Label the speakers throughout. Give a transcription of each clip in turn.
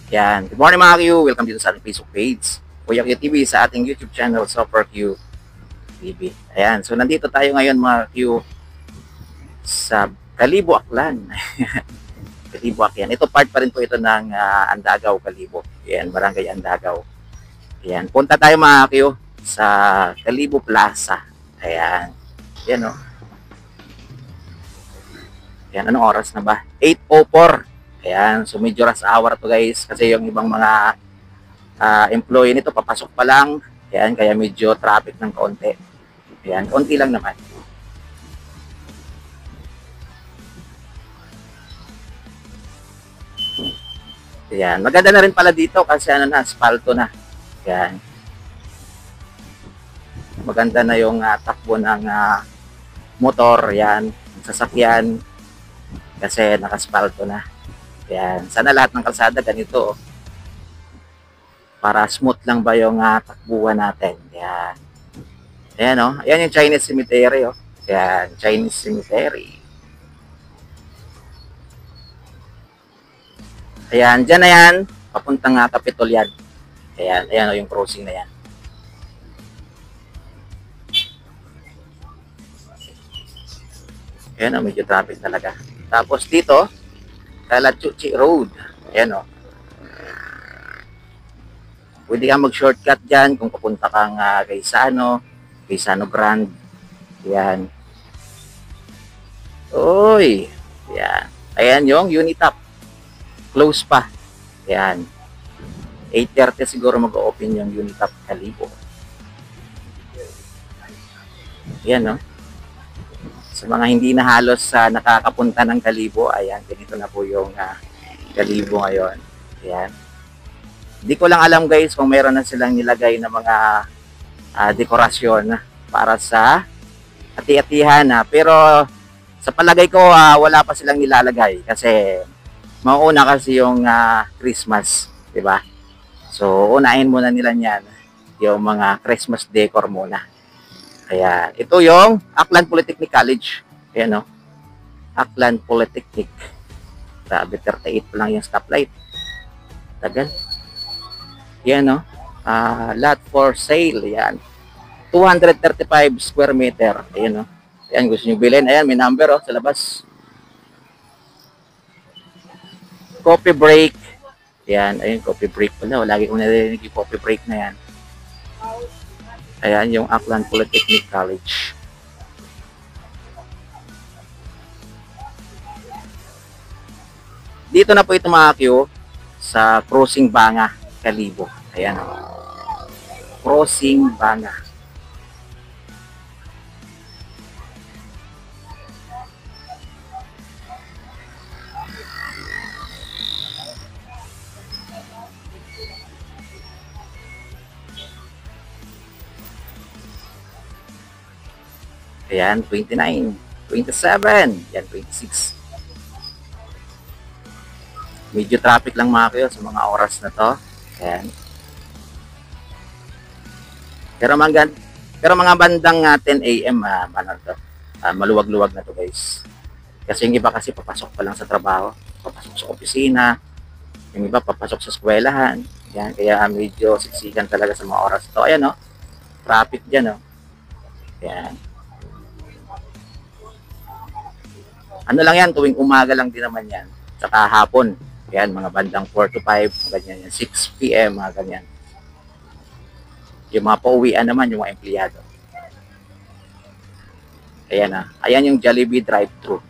Speaker 1: Yan. Good morning mga Q. Welcome dito sa ating Facebook page. Kuya Q TV sa ating YouTube channel, Super Q TV. Ayan. So, nandito tayo ngayon mga Q sa Kalibo, Aklan. Kalibo, Aklan. Ito part pa rin po ito ng Andagaw, Kalibo. Ayan, Barangay Andagaw. Ayan. Punta tayo mga Q sa Kalibo Plaza. Ayan. Ayan o. Ayan. Anong oras na ba? 8:04. Ayan, so medyo rush hour to guys kasi yung ibang mga employee nito papasok pa lang. Ayan, kaya medyo traffic ng kaunti. Ayan, konti lang naman. Ayan, maganda na rin pala dito kasi ano na, asfalto na. Ayan. Maganda na yung takbo ng motor, yan, sasakyan kasi nakaspalto na. Ayan, sana lahat ng kalsada ganito para smooth lang ba yung takbuhan natin. Ayan. Ayan o. Ayan yung Chinese cemetery o. Ayan, Chinese cemetery. Ayan, dyan na yan. Papuntang Capitol yan. Ayan, ayan o yung crossing na yan. Ayan o, medyo traffic talaga. Tapos dito, Kalachuchi Road. Ayan o. Pwede kang mag-shortcut dyan kung papunta kang Gaisano Grand. Ayan. Uy. Ayan. Ayan yung Unitap. Close pa. Ayan. 8:30 siguro mag-open yung Unitap Kalibo. Ayan no. Sa mga hindi na halos nakakapunta ng Kalibo, ayan, ganito na po yung Kalibo ngayon. Ayan. Hindi ko lang alam guys kung meron na silang nilagay na mga dekorasyon para sa hati-hatihan pero sa palagay ko wala pa silang nilalagay kasi mauuna kasi yung Christmas, 'di ba? So unahin muna nila niyan yung mga Christmas decor muna. Kaya ito yung Aklan Polytechnic College. Ayan no. Aklan Polytechnic. Grabe 38 pa lang yung stoplight. Tagal. Yan no. Lot for sale. Yan. 235 square meter. Ayan no. Ayan, gusto nyo bilhin. Ayan, may number sa labas. Coffee break. Ayan, ayun, coffee break pala. Lagi ko narinig yung coffee break na yan. Ayan, yung Aklan Polytechnic College. Dito na po ito mga Q sa Crossing Banga, Kalibo. Ayan. Crossing Banga. Ayan, 29, 27, yan, 26. Medyo traffic lang mga kayo sa mga oras na to. Ayan. Pero mga bandang 10 AM, maluwag-luwag na to guys. Kasi yung iba kasi papasok pa lang sa trabaho, papasok sa opisina, yung iba papasok sa eskwelahan. Yan, kaya medyo siksikan talaga sa mga oras to. Ayan no, traffic dyan no. Yan. Ano lang yan, tuwing umaga lang din naman yan. Tsaka hapon. Yan, mga bandang 4 to 5, ganyan yan. 6 PM, mga ganyan. Yung mga pauwian naman, yung mga empleyado. Ayan na. Ayan yung Jollibee drive-thru.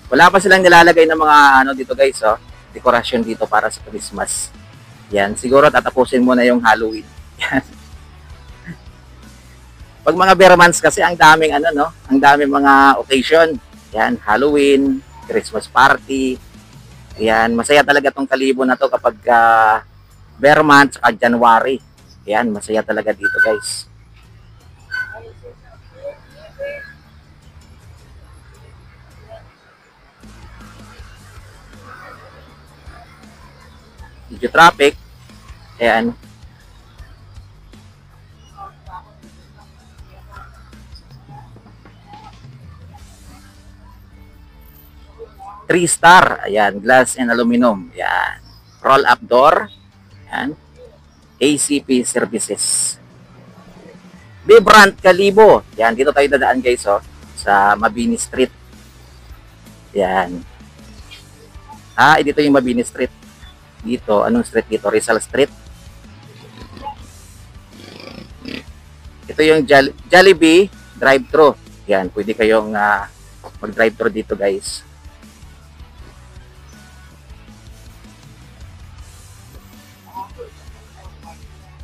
Speaker 1: Wala pa silang nilalagay ng mga dito guys, dekorasyon dito para sa Christmas. Yan, siguro tatapusin muna yung Halloween. Yan. Pag mga bare months kasi ang daming ang daming mga occasion. Yan, Halloween, Christmas party. Yan, masaya talaga tong Kalibo na to kapag bare months at January. Yan, masaya talaga dito, guys. Medyo traffic. Ayan. 3-star. Ayan, glass and aluminum. Ayan. Roll-up door. Ayan. ACP services. Vibrant Kalibo. Ayan, dito tayo dadaan guys, oh, sa Mabini Street. Ayan. Dito yung Mabini Street. Dito, anong street dito? Rizal Street. Ito yung Jollibee drive-thru. Yan, pwede kayong mag-drive-thru dito guys.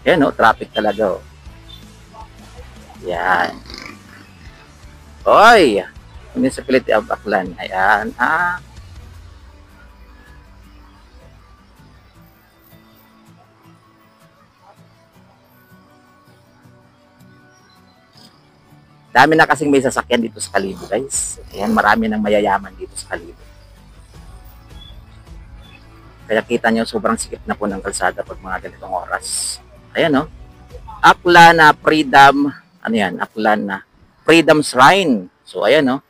Speaker 1: Yan, oh, traffic talaga, oh. Yan. Oy! Municipality of Aklan. Ayan, dami na kasing may sasakyan dito sa Kalibo guys. Ayan, marami nang mayayaman dito sa Kalibo. Kaya kita nyo sobrang sikip na po ng kalsada pag mga ganitong oras. Ayan, no? Aklan na Freedom, ano yan? Aklan na Freedom Shrine. So ayan, no?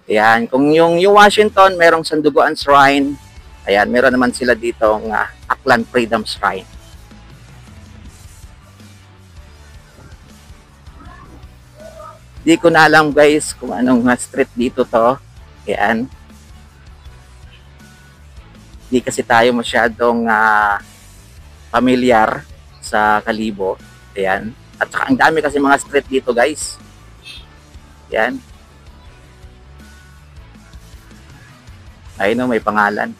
Speaker 1: Ayan, kung yung Washington merong Sanduguan Shrine. Ayan, meron naman sila dito ng Aklan Freedom Shrine. Di ko na alam guys kung anong street dito to. Ayan. Di kasi tayo masyadong familiar sa Kalibo. Ayan. At saka ang dami kasi mga street dito guys. Ayan. Ayun, may pangalan.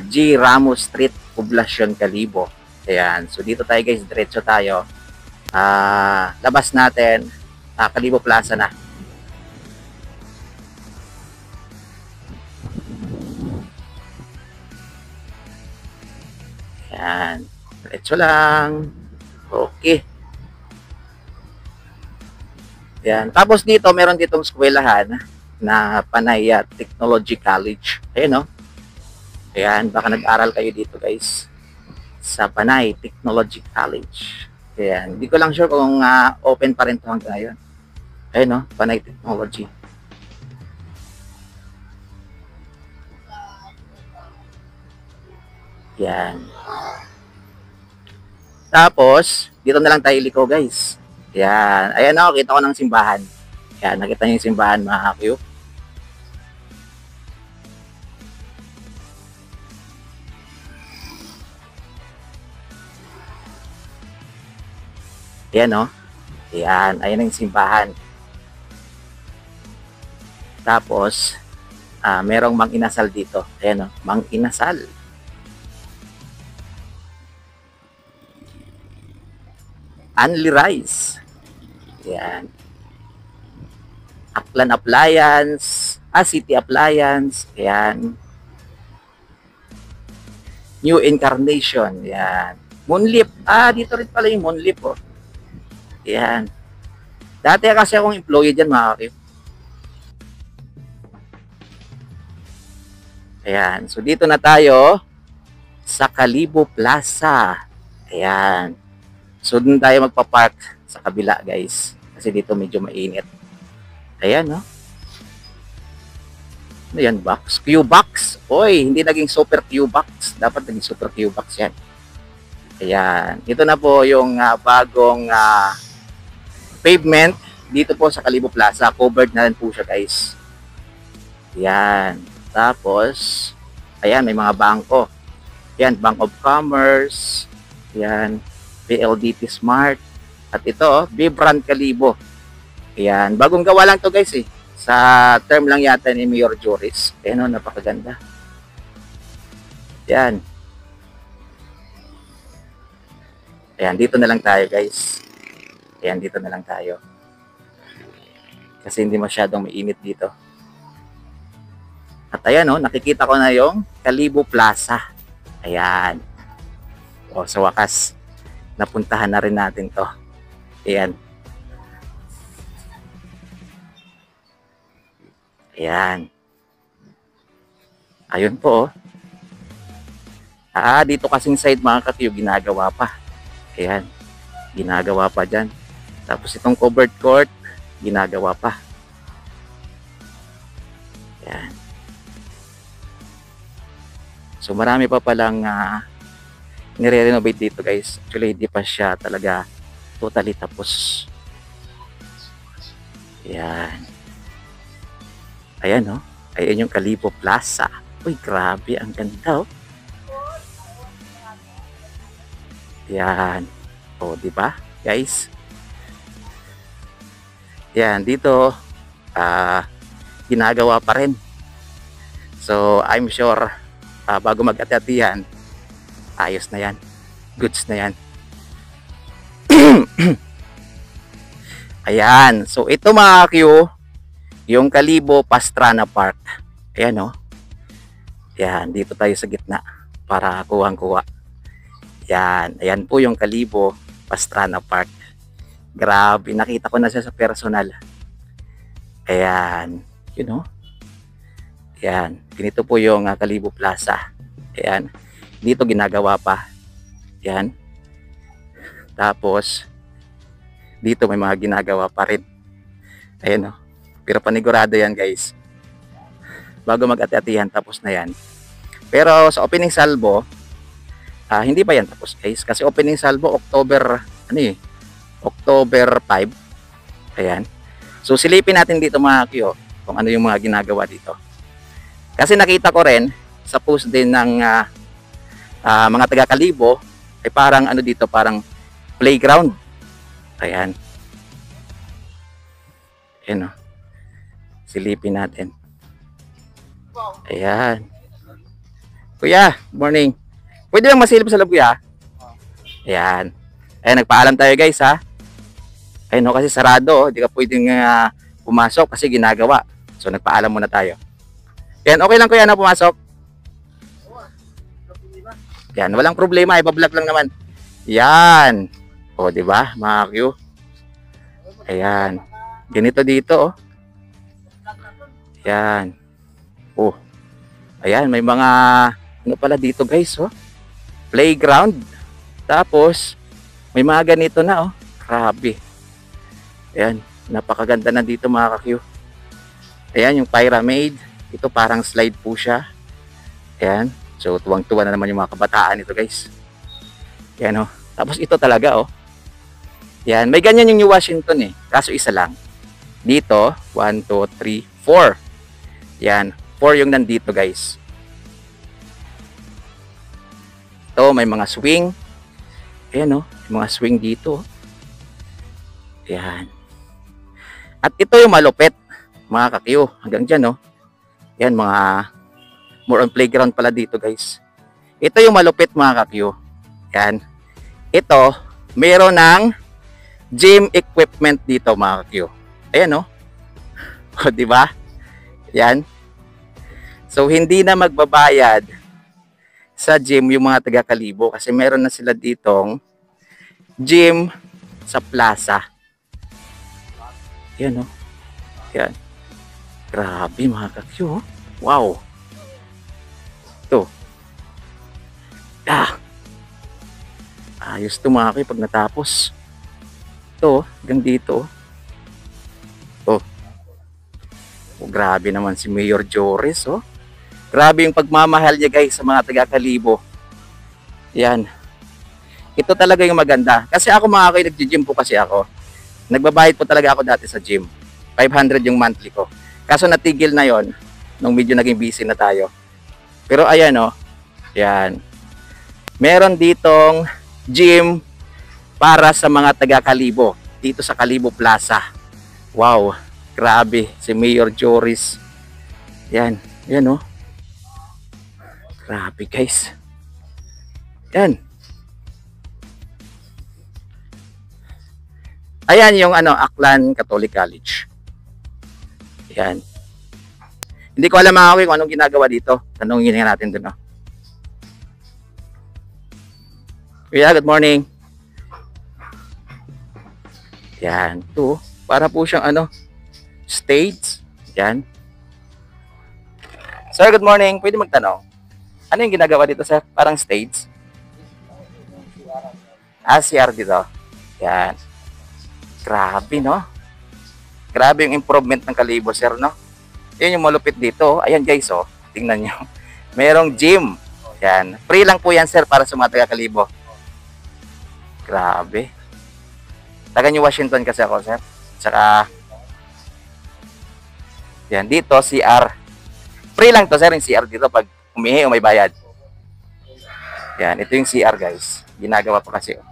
Speaker 1: G. Ramos Street, Poblacion, Kalibo. Ayan. So dito tayo guys, diretso tayo. Labas natin, Kalibo Plaza na. Yan, diretso lang. Okay. Yan, tapos dito meron ditong eskwelahan na Panay Technology College. Ayan, no? Ayan, baka nag-aral kayo dito guys sa Panay Technology College. Ayan, hindi ko lang sure kung open pa rin ito hanggang ngayon. Ayun, no? Panay Technology. Yan. Tapos, dito na lang tayo liko guys. Yan. Ayan, no? Kita ko ng simbahan. Yan, nakita niyo yung simbahan mga kakyo. Ayan, no? Ayan, ayan ang simbahan. Tapos, merong Mang Inasal dito. Ayan, no? Mang Inasal. Anli Rice. Ayan. Aklan Appliance. City Appliance. Ayan. New Incarnation. Ayan. Moonleaf. Dito rin pala yung Moonleaf, oh. Ayan. Dati kasi akong employee dyan mga kakip. Ayan. So dito na tayo sa Kalibo Plaza. Ayan. So dun tayo magpa-park sa kabila guys. Kasi dito medyo mainit. Ayan, no? Ano yan, box? Q-box. Oy, hindi naging super Q-box. Dapat naging super Q-box yan. Ayan. Ito na po yung bagong pavement dito po sa Kalibo Plaza. Covered na rin po siya guys. Ayan. Tapos, ayan, may mga bangko. Ayan, Bank of Commerce. Ayan, PLDT Smart. At ito, Vibrant Kalibo. Ayan, bagong gawa lang to guys eh. Sa term lang yata ni Mayor Joris. Ayan, napakaganda. Ayan. Ayan, dito na lang tayo guys. Ayan, dito na lang tayo. Kasi hindi masyadong mainit dito. At ayan, nakikita ko na yung Kalibo Plaza. Ayan. O, sa wakas, napuntahan na rin natin to. Ayan. Ayan. Ayun po, dito kasing side mga katiyo, ginagawa pa. Ayan. Ginagawa pa dyan. Tapos itong covered court, ginagawa pa. Yan. So marami pa palang nire-renovate dito guys. Actually hindi pa siya talaga totally tapos. Yan. Ayan oh. Ayan yung Kalibo Plaza. Uy, grabe, ang ganda oh. Yan. Oh, di ba, guys? Yan, dito ginagawa pa rin. So, I'm sure bago mag-ati-atihan, ayos na yan. Goods na yan. Ayan. So, ito mga Q, yung Kalibo Pastrana Park. Ayan oh. Yan, dito tayo sa gitna para kuwang-kuwa. Yan, ayan po yung Kalibo Pastrana Park. Grabe, nakita ko na siya sa personal. Ayan, you know. Ayan, ganito po yung Kalibo Plaza. Ayan, dito ginagawa pa. Ayan. Tapos, dito may mga ginagawa pa rin. Ayan o. Pero panigurado yan guys. Bago mag-ati-atihan, tapos na yan. Pero sa opening salvo, hindi pa yan tapos guys. Kasi opening salvo, October 5. Ayan. So silipin natin dito mga Q, kung ano yung mga ginagawa dito. Kasi nakita ko rin, sa post din ng mga taga-Kalibo, ay parang ano dito, parang playground. Ayan. Ayan o. Silipin natin. Ayan. Kuya, morning. Pwede lang masilip sa loob, kuya? Ayan. Ayan, nagpaalam tayo guys ha. Ayan o, kasi sarado. Hindi ka pwedeng pumasok kasi ginagawa. So nagpaalam muna tayo. Ayan, okay lang kuya na pumasok? Ayan, walang problema. Iba-vlog lang naman. Ayan. O, diba, mga Q? Ayan. Ganito dito, oh. Ayan. Oh. Ayan, may mga ano pala dito, guys, oh. Playground. Tapos may mga ganito na, oh. Grabe. Ayan, napakaganda na dito, mga ka-Q. Ayan, yung pyramid. Ito parang slide po siya. Ayan. So, tuwang-tuwa na naman yung mga kabataan ito, guys. Ayan, oh. Tapos ito talaga, oh. Ayan, may ganyan yung New Washington, eh. Kaso isa lang. Dito, 1, 2, 3, 4. Yan, 4 yung nandito guys. Ito, may mga swing. Ayan o, may mga swing dito. Yan. At ito yung malupit, mga ka-Q. Hanggang dyan o. Yan, mga more on playground pala dito guys. Ito yung malupit mga ka-Q. Yan. Ito, meron ng gym equipment dito mga ka-Q. Ayan o. O, diba? Yan. So, hindi na magbabayad sa gym yung mga taga-Kalibo kasi meron na sila ditong gym sa plaza. Yan, oh. Yan. Grabe, mga ka-Q, oh. Wow. Ito. Ayos ito, mga ka-Q, pag natapos. Ito, hanggang dito. Oh. Oh, grabe naman si Mayor Joris, oh. Grabe yung pagmamahal niya guys sa mga taga-Kalibo. Yan. Ito talaga yung maganda. Kasi ako mga kayo, nag-gym po kasi ako. Nagbabayad po talaga ako dati sa gym. 500 yung monthly ko. Kaso natigil na yon nung medyo naging busy na tayo. Pero ayan oh. Yan. Meron ditong gym para sa mga taga-Kalibo. Dito sa Kalibo Plaza. Wow. Grabe. Si Mayor Joris. Yan. Yan oh. Grabe guys. Yan. Ayan yung ano, Aklan Catholic College. Yan. Hindi ko alam mga kung anong ginagawa dito. Tanongin nga natin dun. Oh. Kuya, good morning. Yan. Ito, para po siyang ano, stage. Yan. Sir, good morning. Pwede magtanong? Ano yung ginagawa dito, sir? Parang stage? CR dito. Yan. Grabe, no? Grabe yung improvement ng Kalibo, sir, no? Yun yung malupit dito. Ayan guys, oh. Tingnan nyo. Merong gym. Yan. Free lang po yan, sir, para sa mga taga-Kalibo. Grabe. Taga New Washington kasi ako, sir. Tsaka, yan. Dito, CR. Free lang to, sir, yung CR dito pag umihi o may bayad. Yan. Ito yung CR, guys. Ginagawa pa kasi. Oh.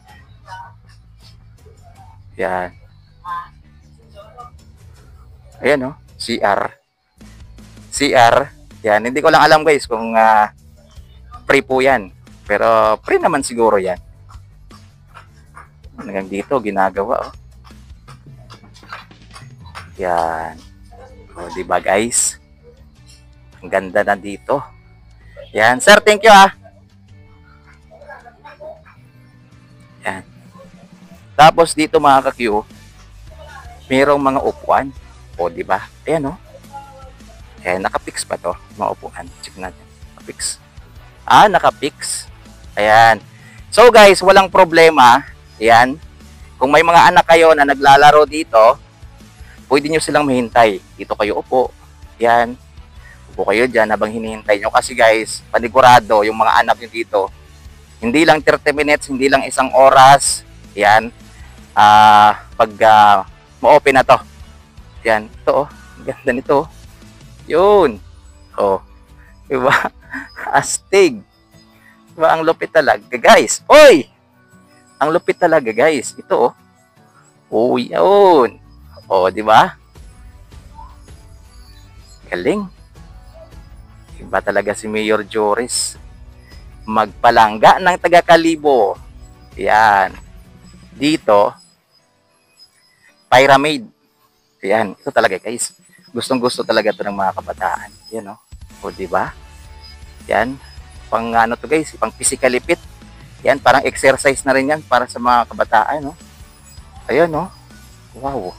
Speaker 1: Yan. Ayan, oh. CR. CR. Yan. Hindi ko lang alam, guys, kung free po yan. Pero free naman siguro yan. Hanggang dito, ginagawa, oh. Yan. O, diba, guys? Ang ganda na dito. Yan. Sir, thank you, Yan. Tapos dito, mga ka-Q, mayroong mga upuan. O, diba? Ayan, oh. Ayan, nakapix pa to. Mga upuan. Check natin. Nakapix. Nakapix. Ayan. So, guys, walang problema. Ayan. Kung may mga anak kayo na naglalaro dito, pwede nyo silang mahintay. Dito kayo upo. Ayan. Upo kayo dyan habang hinihintay nyo. Kasi, guys, panigurado, yung mga anak nyo dito, hindi lang 30 minutes, hindi lang isang oras. Ayan. Pag ma-open na to. Ayan. Ito, oh. Ganda nito. Yun. Oh. Diba? Astig. Diba? Ang lupit talaga, guys. Oy! Ang lupit talaga, guys. Ito, oh. Oh, yun. Oh, diba? Galing. Iba talaga si Mayor Joris. Magpalangga ng taga-Kalibo. Yan. Dito, pyramid. Yan. Ito talaga, guys. Gustong-gusto talaga ito ng mga kabataan. Yan, oh. O, diba? Yan. Pang ano to, guys, pang physically fit. Yan, parang exercise na rin yan para sa mga kabataan, no? Ayan, no? Wow.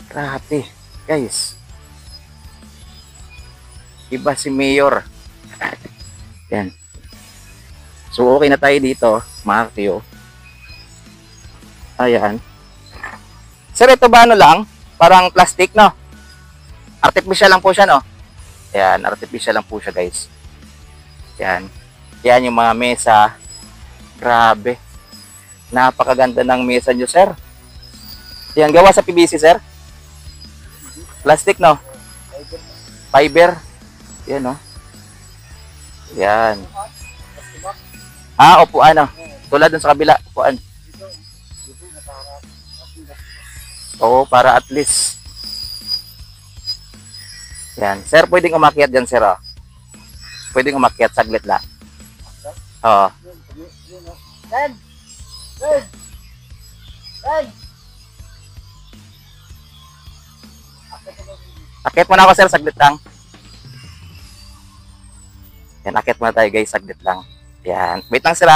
Speaker 1: Grabe, guys. Iba si Mayor. Yan. So, okay na tayo dito, mga Q. Ayan. Sir, ito ba ano lang? Parang plastic, no? Artificial lang po siya, no? Ayan, artificial lang po siya, guys. Yan. Yan yung mga mesa. Grabe. Napakaganda ng mesa nyo, sir. Yan, gawa sa PVC, sir. Plastic, no? Fiber. Yan, no? Yan. Upuan, no? Tulad dun sa kabila, upuan. Oo, para at least. Yan. Sir, pwedeng umakyat dyan, sir, oh. Pwedeng umakyat, saglit lang. Oo. Akyat muna ako, sir, saglit lang. Yan, akyat muna tayo, guys, saglit lang. Yan. Wait lang, sir,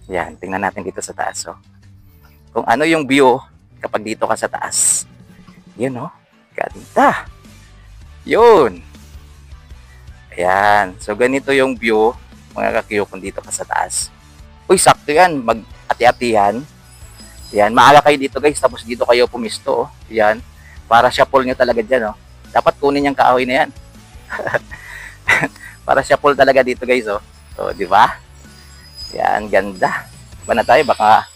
Speaker 1: Yan, tingnan natin dito sa taas, oh. Kung ano yung view kapag dito ka sa taas. Yun, oh. Ganda. Yun. Ayan. So, ganito yung view, mga ka-Q, kung dito ka sa taas. Uy, sakto yan. Mag-ati-atihan. Yan. Maaga kayo dito, guys. Tapos dito kayo pumisto, oh. Yan. Para shuffle nyo talaga dyan, oh. Dapat kunin yung kahoy na yan. Para shuffle talaga dito, guys, oh. So, di ba? Yan. Ganda. Ba na tayo? Baka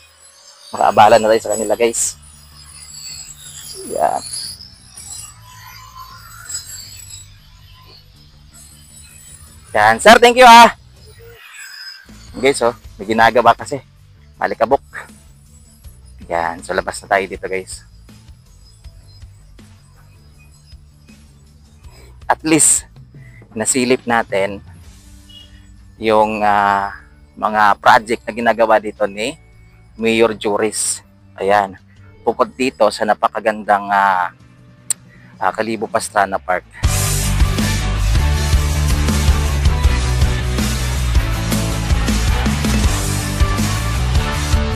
Speaker 1: makaabala na tayo sa kanila, guys. Yan. Yan. Sir, thank you, guys, oh. May ginagawa kasi. Malikabok. Yan. So, labas na tayo dito, guys. At least, nasilip natin yung mga project na ginagawa dito ni Mayor Joris. Ayan. Bukod dito sa napakagandang Kalibo Pastrana Park.